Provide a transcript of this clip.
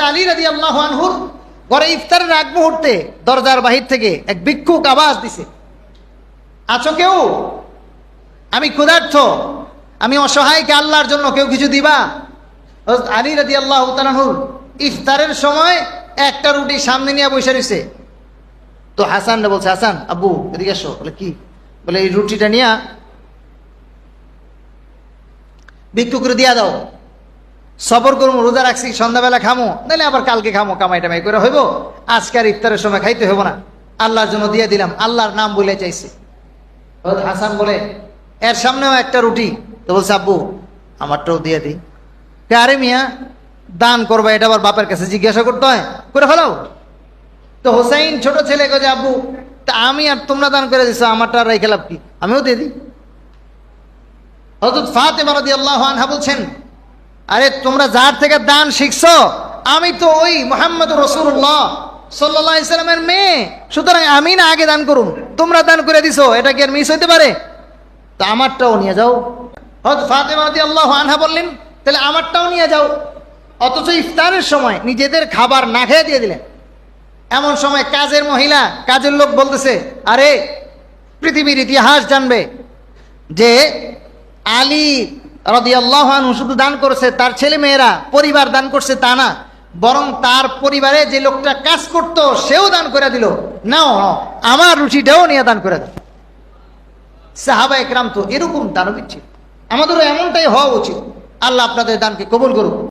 আলী রাদিয়াল্লাহু আনহুর ঘরে ইফতারের আগ মুহূর্তে দরজার বাহির থেকে এক ভিক্ষুক আওয়াজ দিছে, আছো কেউ? আমি ক্ষুধার্ত, আমি অসহায়কে আল্লাহর জন্য কেউ কিছু দিবা? হযরত আলী রাদিয়াল্লাহু তাআলা আনহুর ইফতারের সময় একটা রুটি সামনে নিয়ে বসে রয়েছে। তো হাসান বলছে, হাসান আব্বু এদিকে এসো। বলে কি? বলে এই রুটিটা নিয়ে ভিক্ষুকরে দিয়া দাও, সবর করবো, রোজা রাখছি, সন্ধ্যাবেলা খামো, নাহলে আবার কালকে খামো, কামাই টামাই করে হইব, আজকের ইফতারের সময় খাইতে হইব না, আল্লাহর জন্য দিয়ে দিলাম, আল্লাহর নাম বলে চাইছে। হাসান বলে এর সামনেও একটা রুটি। তো বলছে আব্বু আমারটাও দিয়ে দিই। আরে মিয়া দান করবা এটা আবার বাপের কাছে জিজ্ঞাসা করতে হয়, করে ফেলাও। তো হোসাইন ছোট ছেলে কে, আব্বু তা আমি আর তোমরা দান করে দিছো, আমারটা রেখে লাভ কি, আমিও দিয়ে দিই। হযরত ফাতেমা রাদিয়াল্লাহু আনহা বলছেন, আরে তোমরা যার থেকে দান শিখছো, আমি তো ওই মুহাম্মদুর রাসূলুল্লাহ সাল্লাল্লাহু আলাইহি সাল্লামের মেয়ে, সুতরাং আমি না আগে দান করুন, তোমরা দান করে দিছো, এটা কি আর মিস হইতে পারে? তো আমারটাও নিয়ে যাও। হযরত ফাতেমা রাদিয়াল্লাহু আনহা বললেন, তাহলে আমারটাও নিয়ে যাও। অথচ ইফতারের সময় নিজেদের খাবার না খেয়ে দিয়ে দিলেন। এমন সময় কাজের মহিলা, কাজের লোক বলতেছে, আরে পৃথিবীর ইতিহাস জানবে যে আলী রাদিয়াল্লাহু আনহু শুধু দান করেছে, তার ছেলে মেয়েরা পরিবার দান করছে তা না, বরং তার পরিবারে যে লোকটা কাজ করত সেও দান করে দিল। নাও আমার রুটিটাও নিয়ে দান করে দাও। সাহাবায়ে কেরাম তো এরকম দানবীর ছিল, আমাদেরও এমনটাই হওয়া উচিত। আল্লাহ আপনাদের দানকে কবুল করুক।